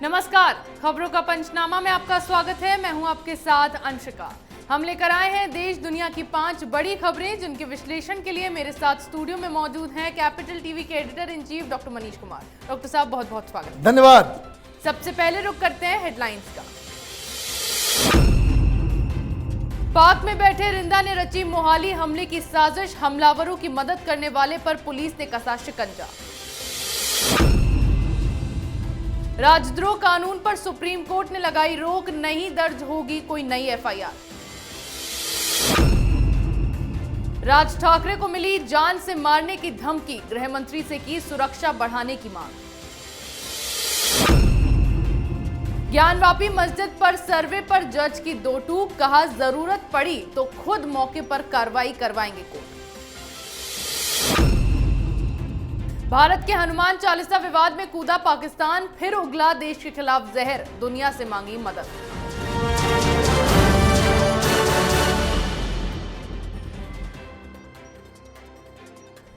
नमस्कार, खबरों का पंचनामा में आपका स्वागत है। मैं हूं आपके साथ अंशिका। हम लेकर आए हैं देश दुनिया की 5 बड़ी खबरें, जिनके विश्लेषण के लिए मेरे साथ स्टूडियो में मौजूद हैं कैपिटल टीवी के editor in chief doctor Manish Kumar. Doctor साहब, बहुत बहुत स्वागत। धन्यवाद। सबसे पहले रुक करते हैं हेडलाइंस का। पाक में बैठे रिंदा ने रची मोहाली हमले की साजिश, हमलावरों की मदद करने वाले पर पुलिस ने कसा शिकंजा। राजद्रोह कानून पर सुप्रीम कोर्ट ने लगाई रोक, नहीं दर्ज होगी कोई नई एफआईआर। राज ठाकरे को मिली जान से मारने की धमकी, गृह मंत्री से की सुरक्षा बढ़ाने की मांग। ज्ञानवापी मस्जिद पर सर्वे पर जज की दो टूक, कहा जरूरत पड़ी तो खुद मौके पर कार्रवाई करवाएंगे कोर्ट। भारत के हनुमान चालीसा विवाद में कूदा पाकिस्तान, फिर उगला देश के खिलाफ जहर, दुनिया से मांगी मदद।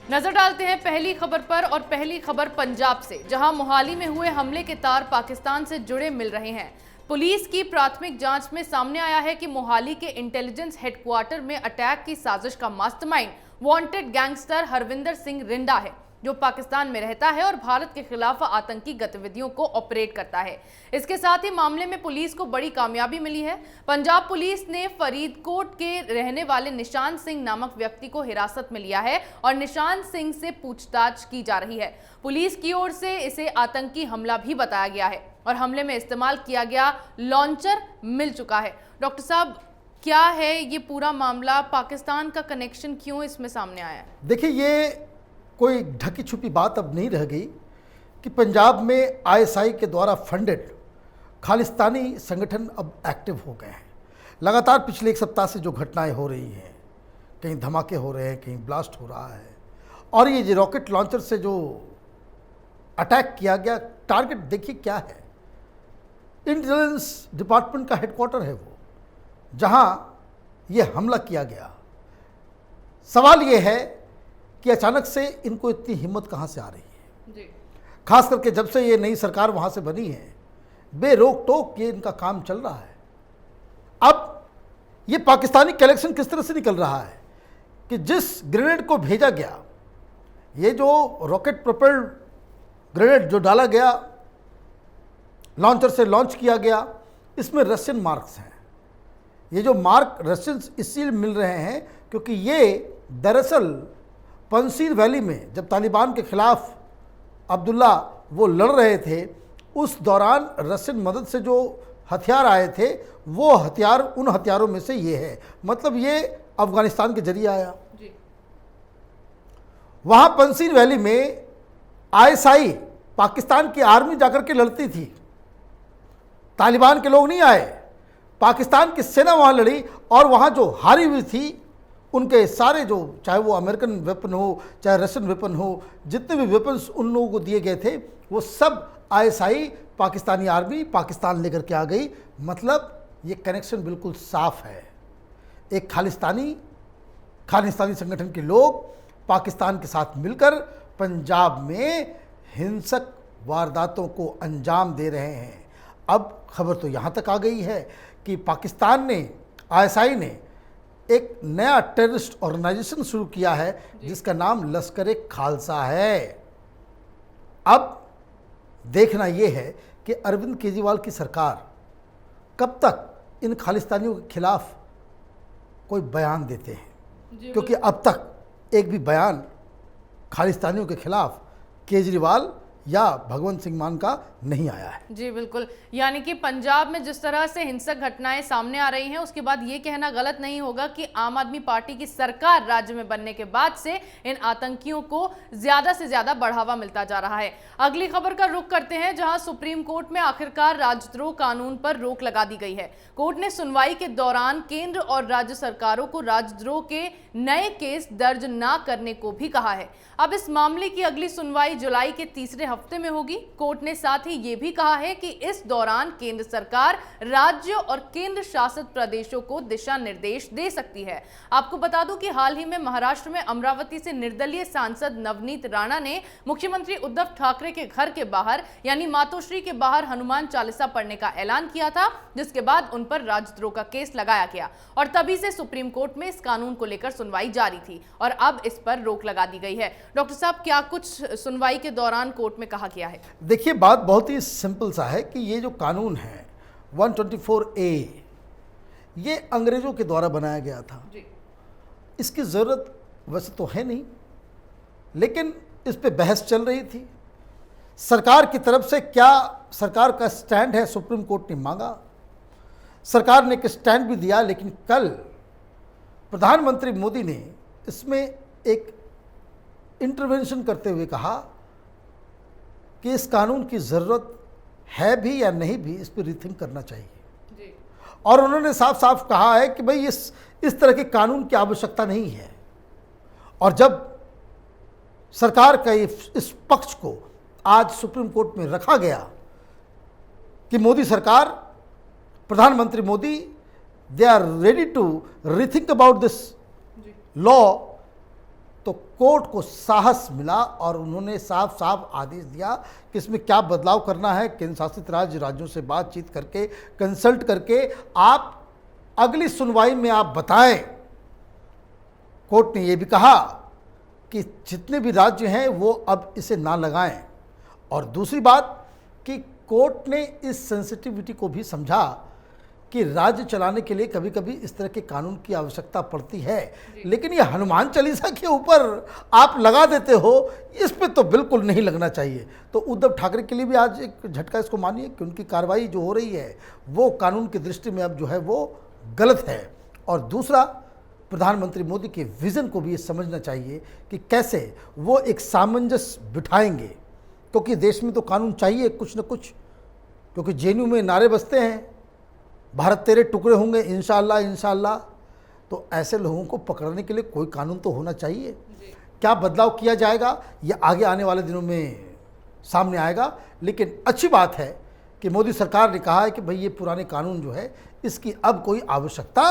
नजर डालते हैं पहली खबर पर, और पहली खबर पंजाब से, जहां मोहाली में हुए हमले के तार पाकिस्तान से जुड़े मिल रहे हैं। पुलिस की प्राथमिक जांच में सामने आया है कि मोहाली के इंटेलिजेंस हेडक्वार्टर में अटैक की साजिश का mastermind wanted gangster Harvinder Singh Rinda है, जो पाकिस्तान में रहता है और भारत के खिलाफ आतंकी गतिविधियों को ऑपरेट करता है। इसके साथ ही मामले में पुलिस को बड़ी कामयाबी मिली है। पंजाब पुलिस ने फरीदकोट के रहने वाले निशान सिंह नामक व्यक्ति को हिरासत में लिया है और निशान सिंह से पूछताछ की जा रही है। पुलिस की ओर से इसे आतंकी हमला भी बताया गया है और हमले में इस्तेमाल किया गया लॉन्चर मिल चुका है। डॉक्टर साहब, क्या है ये पूरा मामला? पाकिस्तान का कनेक्शन क्यों इसमें सामने आया है? देखिए, ये कोई ढकी छुपी बात अब नहीं रह गई कि पंजाब में आईएसआई के द्वारा फंडेड खालिस्तानी संगठन अब एक्टिव हो गए हैं। लगातार पिछले एक सप्ताह से जो घटनाएं हो रही हैं, कहीं धमाके हो रहे हैं, कहीं ब्लास्ट हो रहा है, और ये जो रॉकेट लॉन्चर से जो अटैक किया गया, टारगेट देखिए क्या है। इंटेलिजेंस डिपार्टमेंट का हेडक्वार्टर है वो, जहां ये हमला किया गया। सवाल ये है कि अचानक से इनको इतनी हिम्मत कहाँ से आ रही है जी। खास करके जब से ये नई सरकार वहाँ से बनी है, बेरोक टोक ये इनका काम चल रहा है। अब ये पाकिस्तानी कलेक्शन किस तरह से निकल रहा है कि जिस ग्रेनेड को भेजा गया, ये जो रॉकेट प्रोपेल्ड ग्रेनेड जो डाला गया, लॉन्चर से लॉन्च किया गया, इसमें रशियन मार्क्स हैं। ये जो मार्क रशियन इसलिए मिल रहे हैं क्योंकि ये दरअसल पंसीर वैली में जब तालिबान के खिलाफ अब्दुल्ला वो लड़ रहे थे, उस दौरान रशियन मदद से जो हथियार आए थे, वो हथियार उन हथियारों में से ये है। मतलब ये अफगानिस्तान के जरिए आया जी। वहाँ पंसीर वैली में आईएसआई पाकिस्तान की आर्मी जाकर के लड़ती थी, तालिबान के लोग नहीं आए, पाकिस्तान की सेना वहाँ लड़ी, और वहाँ जो हारी हुई थी उनके सारे जो, चाहे वो अमेरिकन वेपन हो चाहे रशियन वेपन हो, जितने भी वेपन्स उन लोगों को दिए गए थे, वो सब आईएसआई पाकिस्तानी आर्मी पाकिस्तान लेकर के आ गई। मतलब ये कनेक्शन बिल्कुल साफ है। एक खालिस्तानी संगठन के लोग पाकिस्तान के साथ मिलकर पंजाब में हिंसक वारदातों को अंजाम दे रहे हैं। अब खबर तो यहाँ तक आ गई है कि पाकिस्तान ने, आईएसआई ने एक नया टेररिस्ट ऑर्गेनाइजेशन शुरू किया है जिसका नाम लश्कर-ए-खालसा है। अब देखना यह है कि अरविंद केजरीवाल की सरकार कब तक इन खालिस्तानियों के खिलाफ कोई बयान देते हैं, क्योंकि अब तक एक भी बयान खालिस्तानियों के खिलाफ केजरीवाल या भगवंत सिंह मान का नहीं आया है। जी बिल्कुल, यानी कि पंजाब में जिस तरह से हिंसक घटनाएं सामने आ रही हैं, उसके बाद ये कहना गलत नहीं होगा कि आम आदमी पार्टी की सरकार राज्य में बनने के बाद से इन आतंकियों को ज्यादा से ज्यादा बढ़ावा मिलता जा रहा है। अगली खबर का रुख करते हैं, जहां सुप्रीम कोर्ट में आखिरकार राजद्रोह कानून पर रोक लगा दी गई है। कोर्ट ने सुनवाई के दौरान केंद्र और राज्य सरकारों को राजद्रोह के नए केस दर्ज न करने को भी कहा है। अब इस मामले की अगली सुनवाई जुलाई के तीसरे हफ्ते में होगी। कोर्ट ने साथ ही ये भी कहा है कि इस दौरान केंद्र सरकार राज्य और केंद्र शासित प्रदेशों को दिशा निर्देश दे सकती है। आपको बता दूं कि हाल ही में महाराष्ट्र में अमरावती से निर्दलीय सांसद नवनीत राणा ने मुख्यमंत्री उद्धव ठाकरे के घर के बाहर यानी मातोश्री के बाहर हनुमान चालीसा पढ़ने का ऐलान किया था, जिसके बाद उन पर राजद्रोह का केस लगाया गया और तभी से सुप्रीम कोर्ट में इस कानून को लेकर सुनवाई जारी थी और अब इस पर रोक लगा दी गई है। डॉक्टर साहब, क्या कुछ सुनवाई के दौरान कोर्ट में कहा गया है? देखिए, बात बहुत ही सिंपल सा है कि ये जो कानून है 124A ये अंग्रेजों के द्वारा बनाया गया था जी। इसकी ज़रूरत वैसे तो है नहीं, लेकिन इस पे बहस चल रही थी। सरकार की तरफ से क्या सरकार का स्टैंड है, सुप्रीम कोर्ट ने मांगा, सरकार ने एक स्टैंड भी दिया, लेकिन कल प्रधानमंत्री मोदी ने इसमें एक इंटरवेंशन करते हुए कहा कि इस कानून की ज़रूरत है भी या नहीं भी, इस पर रिथिंक करना चाहिए जी। और उन्होंने साफ साफ कहा है कि भाई इस तरह के कानून की आवश्यकता नहीं है। और जब सरकार का इस पक्ष को आज सुप्रीम कोर्ट में रखा गया कि मोदी सरकार, प्रधानमंत्री Modi, they are ready to rethink about this law, तो कोर्ट को साहस मिला और उन्होंने साफ साफ आदेश दिया कि इसमें क्या बदलाव करना है। केंद्र शासित राज्यों से बातचीत करके, कंसल्ट करके आप अगली सुनवाई में आप बताएं। कोर्ट ने यह भी कहा कि जितने भी राज्य हैं वो अब इसे ना लगाएं। और दूसरी बात कि कोर्ट ने इस सेंसिटिविटी को भी समझा कि राज्य चलाने के लिए कभी कभी इस तरह के कानून की आवश्यकता पड़ती है, लेकिन ये हनुमान चालीसा के ऊपर आप लगा देते हो, इस पे तो बिल्कुल नहीं लगना चाहिए। तो उद्धव ठाकरे के लिए भी आज एक झटका इसको मानिए कि उनकी कार्रवाई जो हो रही है वो कानून की दृष्टि में अब जो है वो गलत है। और दूसरा, प्रधानमंत्री मोदी के विज़न को भी ये समझना चाहिए कि कैसे वो एक सामंजस्य बिठाएंगे, क्योंकि देश में तो कानून चाहिए कुछ न कुछ, क्योंकि जेएनयू में नारे बजते हैं भारत तेरे टुकड़े होंगे इंशाअल्लाह इंशाअल्लाह। तो ऐसे लोगों को पकड़ने के लिए कोई कानून तो होना चाहिए। क्या बदलाव किया जाएगा ये आगे आने वाले दिनों में सामने आएगा, लेकिन अच्छी बात है कि मोदी सरकार ने कहा है कि भाई ये पुराने कानून जो है इसकी अब कोई आवश्यकता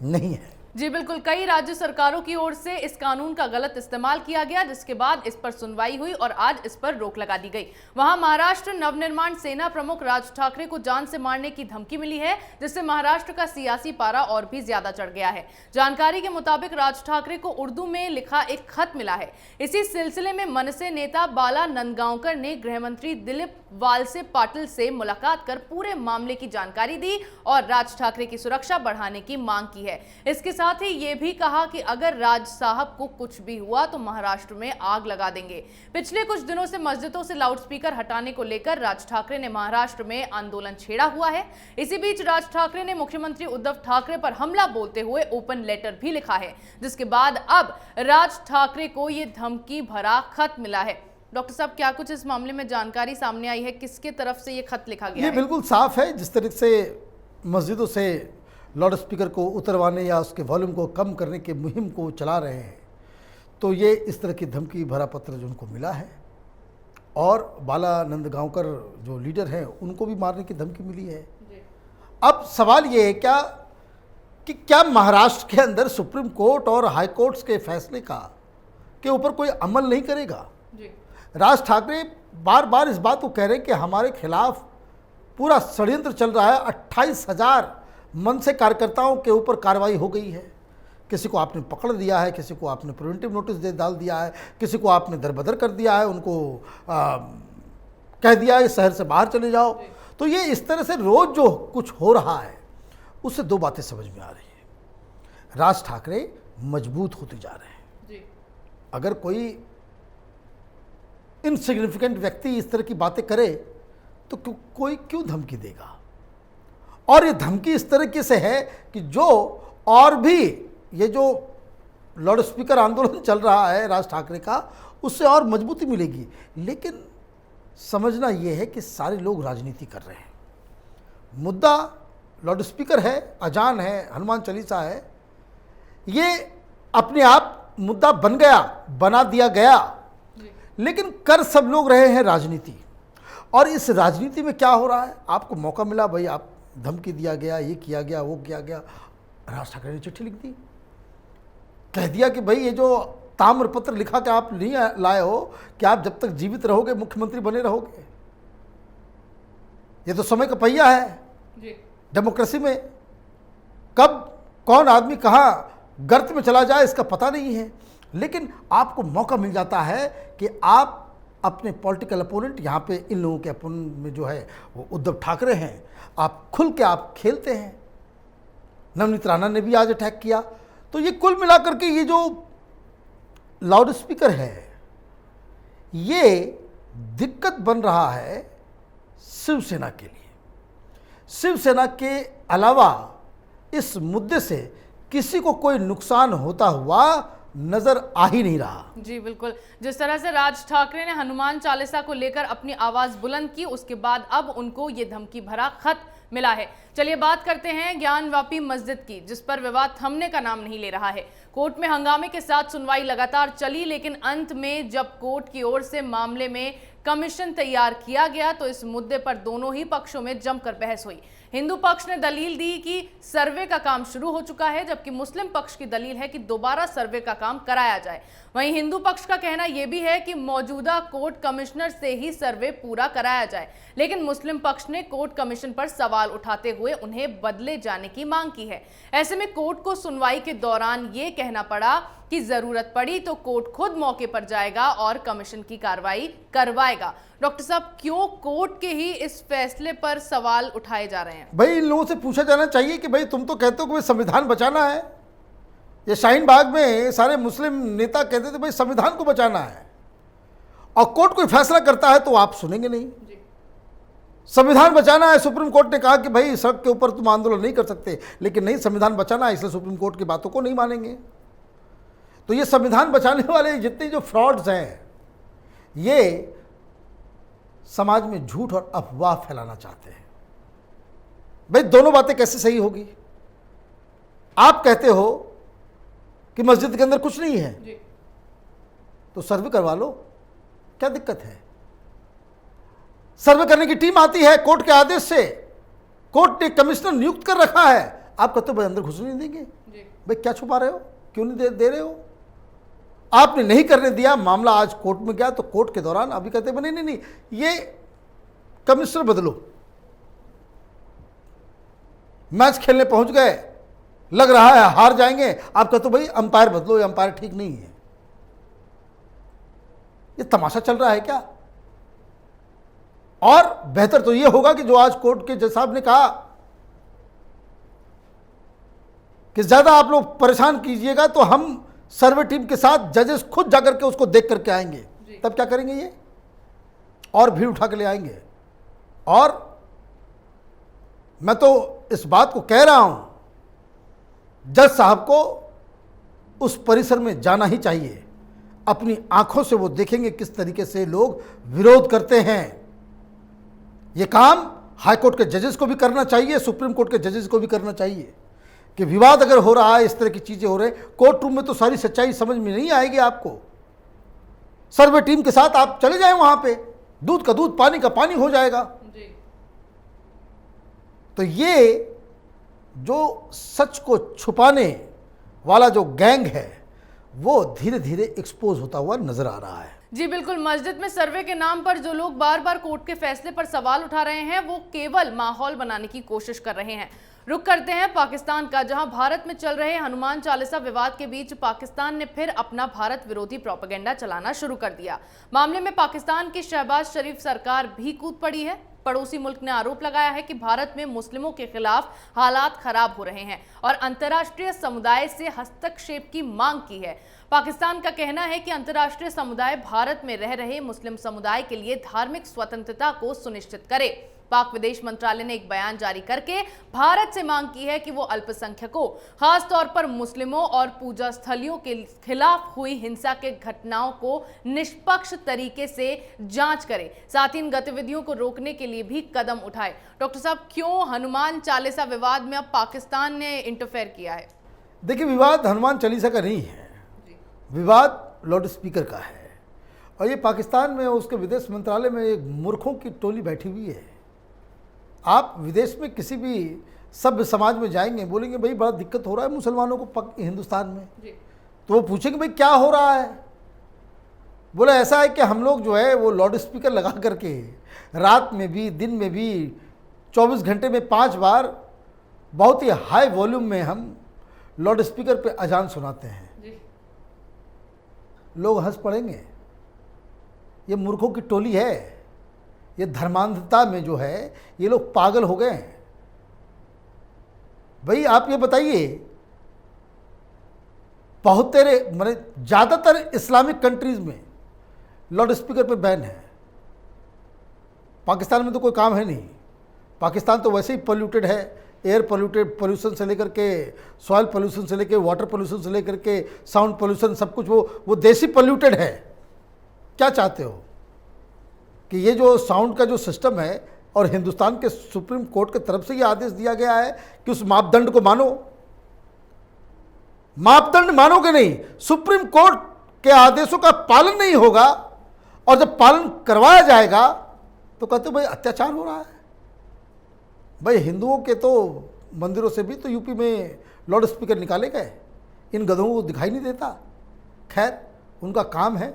नहीं है। जी बिल्कुल, कई राज्य सरकारों की ओर से इस कानून का गलत इस्तेमाल किया गया, जिसके बाद इस पर सुनवाई हुई और आज इस पर रोक लगा दी गई। वहां महाराष्ट्र नवनिर्माण सेना प्रमुख राज ठाकरे को जान से मारने की धमकी मिली है, जिससे महाराष्ट्र का सियासी पारा और भी ज्यादा चढ़ गया है। जानकारी के मुताबिक राज ठाकरे को उर्दू में लिखा एक खत मिला है। इसी सिलसिले में मनसे नेता बाला नंदगांवकर ने गृह मंत्री दिलीप वालसे पाटिल से मुलाकात कर पूरे मामले की जानकारी दी और राज ठाकरे की सुरक्षा बढ़ाने की मांग की है। इसके साथ ही ये भी कहा कि अगर राज साहब को कुछ भी हुआ तो महाराष्ट्र में आग लगा देंगे। पिछले कुछ दिनों से मस्जिदों से लाउडस्पीकर हटाने को लेकर राज ठाकरे ने महाराष्ट्र में आंदोलन छेड़ा हुआ है। इसी बीच राज ठाकरे ने मुख्यमंत्री उद्धव ठाकरे पर हमला बोलते हुए ओपन लेटर भी लिखा है, जिसके बाद अब राज ठाकरे को ये धमकी भरा खत मिला है। डॉक्टर साहब, क्या कुछ इस मामले में जानकारी सामने आई है? किसके तरफ से ये खत लिखा गया है? ये बिल्कुल साफ है। जिस तरह से मस्जिदों से लाउड स्पीकर को उतरवाने या उसके वॉल्यूम को कम करने के मुहिम को चला रहे हैं, तो ये इस तरह की धमकी भरा पत्र जो उनको मिला है। और बाला नंदगांवकर जो लीडर हैं उनको भी मारने की धमकी मिली है। अब सवाल ये है क्या महाराष्ट्र के अंदर सुप्रीम कोर्ट और हाई कोर्ट्स के फैसले के ऊपर कोई अमल नहीं करेगा? राज ठाकरे बार बार इस बात को कह रहे हैं कि हमारे खिलाफ पूरा षड्यंत्र चल रहा है। 28,000 मनसे कार्यकर्ताओं के ऊपर कार्रवाई हो गई है। किसी को आपने पकड़ दिया है, किसी को आपने प्रिवेंटिव नोटिस डाल दिया है, किसी को आपने दरबदर कर दिया है, उनको कह दिया है शहर से बाहर चले जाओ। तो ये इस तरह से रोज जो कुछ हो रहा है उससे दो बातें समझ में आ रही है। राज ठाकरे मजबूत होते जा रहे हैं। अगर कोई इनसिग्निफिकेंट व्यक्ति इस तरह की बातें करे तो कोई क्यों धमकी देगा? और ये धमकी इस तरीके से है कि जो और भी ये जो लाउड स्पीकर आंदोलन चल रहा है राज ठाकरे का, उससे और मजबूती मिलेगी। लेकिन समझना ये है कि सारे लोग राजनीति कर रहे हैं। मुद्दा लाउड स्पीकर है, अजान है, हनुमान चालीसा है, ये अपने आप मुद्दा बना दिया गया। लेकिन कर सब लोग रहे हैं राजनीति। और इस राजनीति में क्या हो रहा है, आपको मौका मिला, भाई आप धमकी दिया गया, ये किया गया, वो किया गया। राज ठाकरे ने चिट्ठी लिख दी, कह दिया कि भाई ये जो ताम्रपत्र लिखा कि आप नहीं लाए हो कि आप जब तक जीवित रहोगे मुख्यमंत्री बने रहोगे। ये तो समय का पहिया है जी। डेमोक्रेसी में, कब कौन आदमी कहाँ गर्त में चला जाए इसका पता नहीं है। लेकिन आपको मौका मिल जाता है कि आप अपने पॉलिटिकल अपोनेंट, यहाँ पे इन लोगों के अपोनेंट में जो है वो उद्धव ठाकरे हैं, आप खुल के आप खेलते हैं। नवनीत राणा ने भी आज अटैक किया। तो ये कुल मिलाकर के ये जो लाउड स्पीकर है, ये दिक्कत बन रहा है शिवसेना के लिए। शिवसेना के अलावा इस मुद्दे से किसी को कोई नुकसान होता हुआ नजर आ ही नहीं रहा। जी बिल्कुल, जिस तरह से राज ठाकरे ने हनुमान चालीसा को लेकर अपनी आवाज बुलंद की, उसके बाद अब उनको ये धमकी भरा खत मिला है। चलिए बात करते हैं ज्ञानवापी मस्जिद की, जिस पर विवाद थमने का नाम नहीं ले रहा है। कोर्ट में हंगामे के साथ सुनवाई लगातार चली, लेकिन अंत में जब कोर्ट की ओर से मामले में कमीशन तैयार किया गया तो इस मुद्दे पर दोनों ही पक्षों में जमकर बहस हुई। हिंदू पक्ष ने दलील दी कि सर्वे का काम शुरू हो चुका है, जबकि मुस्लिम पक्ष की दलील है कि दोबारा सर्वे का काम कराया जाए। वहीं हिंदू पक्ष का कहना यह भी है कि मौजूदा कोर्ट कमिश्नर से ही सर्वे पूरा कराया जाए, लेकिन मुस्लिम पक्ष ने कोर्ट कमीशन पर सवाल उठाते हुए उन्हें बदले जाने की मांग की है। ऐसे में कोर्ट को सुनवाई के दौरान ये कहना पड़ा कि जरूरत पड़ी तो कोर्ट खुद मौके पर जाएगा और कमीशन की कार्रवाई करवाएगा। डॉक्टर साहब, क्यों कोर्ट के ही इस फैसले पर सवाल उठाए जा रहे हैं? भाई इन लोगों से पूछा जाना चाहिए कि भाई तुम तो कहते हो कि भाई संविधान बचाना है। ये शाहीन बाग में सारे मुस्लिम नेता कहते थे भाई संविधान को बचाना है, और कोर्ट कोई फैसला करता है तो आप सुनेंगे नहीं। संविधान बचाना है, सुप्रीम कोर्ट ने कहा कि भाई सड़क के ऊपर तुम आंदोलन नहीं कर सकते, लेकिन नहीं, संविधान बचाना है, इसलिए सुप्रीम कोर्ट की बातों को नहीं मानेंगे। तो ये संविधान बचाने वाले जितने जो फ्रॉड्स हैं, ये समाज में झूठ और अफवाह फैलाना चाहते हैं। भाई दोनों बातें कैसे सही होगी? आप कहते हो कि मस्जिद के अंदर कुछ नहीं है जी। तो सर्वे करवा लो, क्या दिक्कत है? सर्वे करने की टीम आती है कोर्ट के आदेश से, कोर्ट ने कमिश्नर नियुक्त कर रखा है, आप कहते हो भाई अंदर घुसने नहीं देंगे। भाई क्या छुपा रहे हो, क्यों नहीं दे रहे हो? आपने नहीं करने दिया, मामला आज कोर्ट में गया, तो कोर्ट के दौरान अभी कहते हैं नहीं नहीं, ये कमिश्नर बदलो। मैच खेलने पहुंच गए, लग रहा है हार जाएंगे, आप कहते हो भाई अंपायर बदलो, ये अंपायर ठीक नहीं है। ये तमाशा चल रहा है क्या? और बेहतर तो ये होगा कि जो आज कोर्ट के जज साहब ने कहा कि ज्यादा आप लोग परेशान कीजिएगा तो हम सर्वे टीम के साथ जजेस खुद जाकर के उसको देख करके आएंगे। तब क्या करेंगे? ये और भीड़ उठा के ले आएंगे। और मैं तो इस बात को कह रहा हूं, जज साहब को उस परिसर में जाना ही चाहिए। अपनी आंखों से वो देखेंगे किस तरीके से लोग विरोध करते हैं। ये काम हाई कोर्ट के जजेस को भी करना चाहिए, सुप्रीम कोर्ट के जजेस को भी करना चाहिए कि विवाद अगर हो रहा है, इस तरह की चीजें हो रही, कोर्ट रूम में तो सारी सच्चाई समझ में नहीं आएगी आपको। सर्वे टीम के साथ आप चले जाएं वहां पे, दूध का दूध पानी का पानी हो जाएगा। तो ये जो सच को छुपाने वाला जो गैंग है वो धीरे धीरे एक्सपोज होता हुआ नजर आ रहा है। जी बिल्कुल, मस्जिद में सर्वे के नाम पर जो लोग बार बार कोर्ट के फैसले पर सवाल उठा रहे हैं वो केवल माहौल बनाने की कोशिश कर रहे हैं। रुक करते हैं पाकिस्तान का, जहां भारत में चल रहे हनुमान चालीसा विवाद के बीच पाकिस्तान ने फिर अपना भारत विरोधी प्रोपेगेंडा चलाना शुरू कर दिया। मामले में पाकिस्तान की शहबाज शरीफ सरकार भी कूद पड़ी है। पड़ोसी मुल्क ने आरोप लगाया है कि भारत में मुस्लिमों के खिलाफ हालात खराब हो रहे हैं और अंतर्राष्ट्रीय समुदाय से हस्तक्षेप की मांग की है। पाकिस्तान का कहना है कि अंतर्राष्ट्रीय समुदाय भारत में रह रहे मुस्लिम समुदाय के लिए धार्मिक स्वतंत्रता को सुनिश्चित करे। पाक विदेश मंत्रालय ने एक बयान जारी करके भारत से मांग की है कि वो अल्पसंख्यकों, खास तौर पर मुस्लिमों और पूजा स्थलियों के खिलाफ हुई हिंसा के घटनाओं को निष्पक्ष तरीके से जांच करे, साथ ही इन गतिविधियों को रोकने के लिए भी कदम उठाए। डॉक्टर साहब, क्यों हनुमान चालीसा विवाद में अब पाकिस्तान ने इंटरफेयर किया है? देखिए, विवाद हनुमान चालीसा का नहीं है, विवाद लाउड स्पीकर का है। और ये पाकिस्तान में उसके विदेश मंत्रालय में एक मूर्खों की टोली बैठी हुई है। आप विदेश में किसी भी सभ्य समाज में जाएंगे, बोलेंगे भाई बड़ा दिक्कत हो रहा है मुसलमानों को हिंदुस्तान में, तो वो पूछेंगे भाई क्या हो रहा है। बोले ऐसा है कि हम लोग जो है वो लाउड स्पीकर लगा करके रात में भी दिन में भी 24 घंटे में 5 बार बहुत ही हाई वॉल्यूम में हम लाउड स्पीकर पे अजान सुनाते हैं। लोग हंस पड़ेंगे, ये मूर्खों की टोली है, ये धर्मांधता में जो है ये लोग पागल हो गए हैं। भाई आप ये बताइए, बहुत माने ज़्यादातर इस्लामिक कंट्रीज में लाउड स्पीकर पे बैन है। पाकिस्तान में तो कोई काम है नहीं। पाकिस्तान तो वैसे ही पोल्यूटेड है, एयर पोल्यूशन से लेकर के सॉइल पोल्यूशन से लेकर वाटर पोल्यूशन से लेकर के साउंड पोल्यूशन, सब कुछ वो देसी पोल्यूटेड है। क्या चाहते हो कि ये जो साउंड का जो सिस्टम है, और हिंदुस्तान के सुप्रीम कोर्ट की तरफ से ये आदेश दिया गया है कि उस मापदंड को मानो। मापदंड मानोगे नहीं, सुप्रीम कोर्ट के आदेशों का पालन नहीं होगा, और जब पालन करवाया जाएगा तो कहते भाई अत्याचार हो रहा है। भाई हिंदुओं के तो मंदिरों से भी तो यूपी में लाउड स्पीकर निकाले गए, इन गधों को दिखाई नहीं देता। खैर, उनका काम है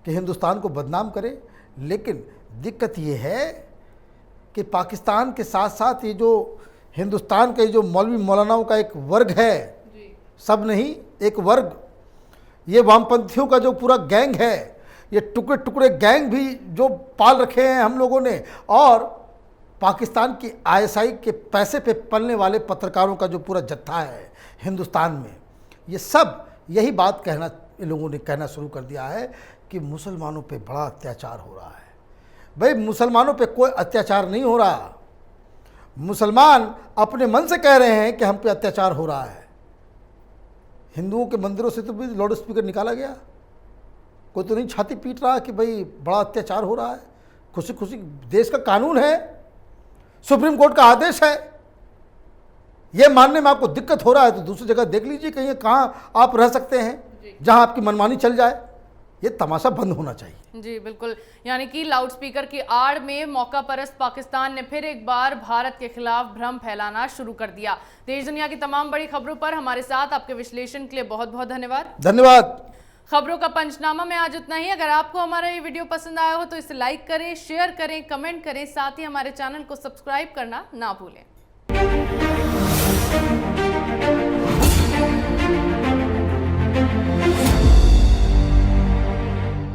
कि हिंदुस्तान को बदनाम करे, लेकिन दिक्कत ये है कि पाकिस्तान के साथ साथ ये जो हिंदुस्तान के जो मौलवी मौलानाओं का एक वर्ग है, सब नहीं एक वर्ग, ये वामपंथियों का जो पूरा गैंग है, ये टुकड़े टुकड़े गैंग भी जो पाल रखे हैं हम लोगों ने, और पाकिस्तान की आईएसआई के पैसे पे पलने वाले पत्रकारों का जो पूरा जत्था है हिंदुस्तान में, ये सब यही बात इन लोगों ने कहना शुरू कर दिया है कि मुसलमानों पे बड़ा अत्याचार हो रहा है। भाई मुसलमानों पे कोई अत्याचार नहीं हो रहा। मुसलमान अपने मन से कह रहे हैं कि हम पे अत्याचार हो रहा है। हिंदुओं के मंदिरों से तो भी लाउड स्पीकर निकाला गया, कोई तो नहीं छाती पीट रहा कि भाई बड़ा अत्याचार हो रहा है। खुशी खुशी, देश का कानून है, सुप्रीम कोर्ट का आदेश है, ये मानने में आपको दिक्कत हो रहा है तो दूसरी जगह देख लीजिए कहीं कहाँ आप रह सकते हैं जहाँ आपकी मनमानी चल जाए। ये तमाशा बंद होना चाहिए। जी बिल्कुल, यानी कि लाउड स्पीकर की आड़ में मौका परस्त पाकिस्तान ने फिर एक बार भारत के खिलाफ भ्रम फैलाना शुरू कर दिया। देश दुनिया की तमाम बड़ी खबरों पर हमारे साथ आपके विश्लेषण के लिए बहुत बहुत धन्यवाद। धन्यवाद। खबरों का पंचनामा में आज इतना ही। अगर आपको हमारा ये वीडियो पसंद आया हो तो इसे लाइक करें, शेयर करें, कमेंट करें, साथ ही हमारे चैनल को सब्सक्राइब करना ना भूलें।